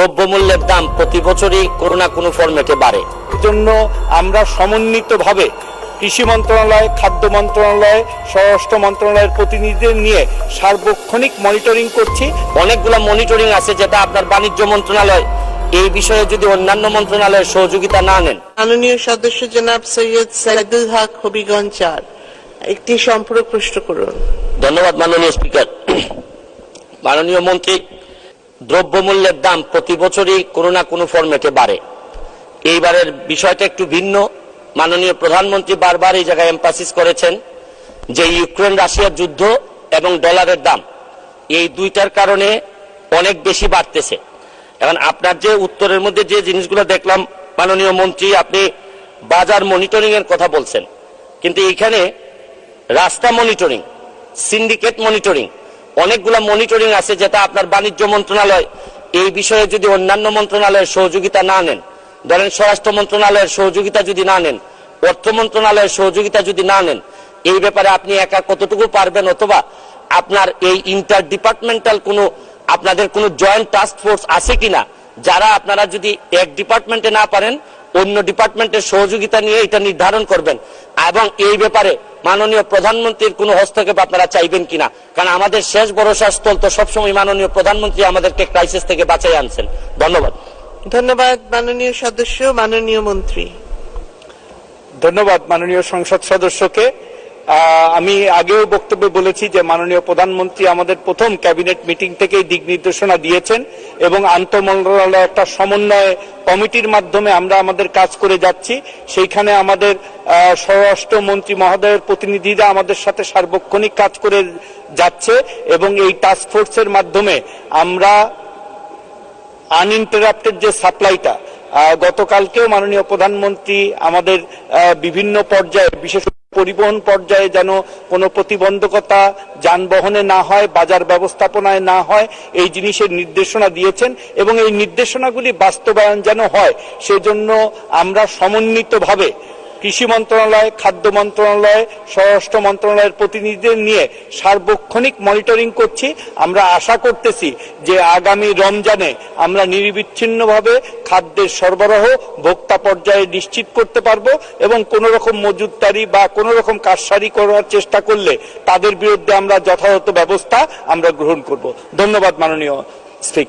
দ্রব্যমূল্যের দাম প্রতি বছরই কোনো না কোনো ফরম্যাটে বাড়ে। জন্য আমরা সমন্বিতভাবে কৃষি মন্ত্রণালয়, খাদ্য মন্ত্রণালয়, স্বরাষ্ট্র মন্ত্রণালয়ের প্রতিনিধিদের নিয়ে সার্বক্ষণিক মনিটরিং করছি। অনেকগুলো মনিটরিং আছে যেটা আপনার বাণিজ্য মন্ত্রণালয় এই বিষয়ে যদি অন্যান্য মন্ত্রণালয়ের সহযোগিতা না নেন। মাননীয় সদস্য জনাব সৈয়দ সাইদুল হক হবিগঞ্জ ৪ একটি সম্পূরক প্রশ্ন করুন। ধন্যবাদ মাননীয় স্পিকার। মাননীয় মন্ত্রী, দ্রব্যমূল্যের দাম প্রতি বছরই কোনো না কোনো ফরম্যাটে বাড়ে। এইবারের বিষয়টা একটু ভিন্ন। মাননীয় প্রধানমন্ত্রী বারবার এই জায়গায় এমফাসিস করেছেন যে ইউক্রেন রাশিয়ার যুদ্ধ এবং ডলারের দাম এই দুইটার কারণে অনেক বেশি বাড়তেছে। এখন আপনার যে উত্তরের মধ্যে যে জিনিসগুলো দেখলাম মাননীয় মন্ত্রী, আপনি বাজার মনিটরিং এর কথা বলছেন, কিন্তু এখানে রাস্তা মনিটরিং, সিন্ডিকেট মনিটরিং, অনেকগুলো মনিটরিং আছে যেটা আপনার বাণিজ্য মন্ত্রণালয় এই বিষয়ে যদি অন্যান্য মন্ত্রণালয়ের সহযোগিতা না নেন, ধরেন স্বরাষ্ট্র মন্ত্রণালয়ের সহযোগিতা যদি না নেন, অর্থ মন্ত্রণালয়ের সহযোগিতা যদি না নেন, এই ব্যাপারে আপনি একা কতটুকু পারবেন, অথবা আপনার এই ইন্টার ডিপার্টমেন্টাল কোনো আপনাদের কোনো জয়েন্ট টাস্ক ফোর্স আছে কিনা, যারা আপনারা যদি এক ডিপার্টমেন্টে না পারেন অন্য ডিপার্টমেন্টের সহযোগিতা নিয়ে এটা নির্ধারণ করবেন, এবং এই ব্যাপারে মাননীয় প্রধানমন্ত্রীর কোনো হস্তক্ষেপ আপনারা চাইবেন কিনা। কারণ আমাদের শেষ ভরসা স্থল তো সবসময় মাননীয় প্রধানমন্ত্রী আমাদেরকে ক্রাইসিস থেকে বাঁচাই আনছেন। ধন্যবাদ। ধন্যবাদ মাননীয় সদস্য। মাননীয় মন্ত্রী। ধন্যবাদ মাননীয় সংসদ সদস্যকে। আমি আগেও বক্তব্যে বলেছি যে মাননীয় প্রধানমন্ত্রী আমাদের প্রথম ক্যাবিনেট মিটিং থেকেই দিক নির্দেশনা দিয়েছেন এবং আন্তঃমন্ত্রণালয় একটা সমন্বয় কমিটির মাধ্যমে আমরা আমাদের কাজ করে যাচ্ছি। সেইখানে আমাদের স্বরাষ্ট্রমন্ত্রী মহোদয়ের প্রতিনিধিরা আমাদের সাথে সার্বক্ষণিক কাজ করে যাচ্ছে এবং এই টাস্ক ফোর্সের মাধ্যমে আমরা আনইন্টারাপ্টেড যে সাপ্লাইটা, গতকালকেও মাননীয় প্রধানমন্ত্রী আমাদের বিভিন্ন পর্যায়ে, বিশেষ পরিবহন পর্যায়ে যেন কোনো প্রতিবন্ধকতা যানবাহনে না হয়, বাজার ব্যবস্থাপনায় না হয়, এই জিনিসের নির্দেশনা দিয়েছেন এবং এই নির্দেশনাগুলি বাস্তবায়ন যেন হয় সেজন্য আমরা সমন্বিতভাবে কৃষি মন্ত্রণালয়, খাদ্য মন্ত্রণালয়, স্বরাষ্ট্র মন্ত্রণালয়ের প্রতিনিধিদের নিয়ে সার্বক্ষণিক মনিটরিং করছি। আমরা আশা করতেছি যে আগামী রমজানে আমরা নিরবিচ্ছিন্নভাবে খাদ্যের সরবরাহ ভোক্তা পর্যায়ে নিশ্চিত করতে পারবো এবং কোনো রকম মজুতদারি বা কোনো রকম কারসারি করার চেষ্টা করলে তাদের বিরুদ্ধে আমরা যথাযথ ব্যবস্থা আমরা গ্রহণ করব। ধন্যবাদ মাননীয় স্পিকার।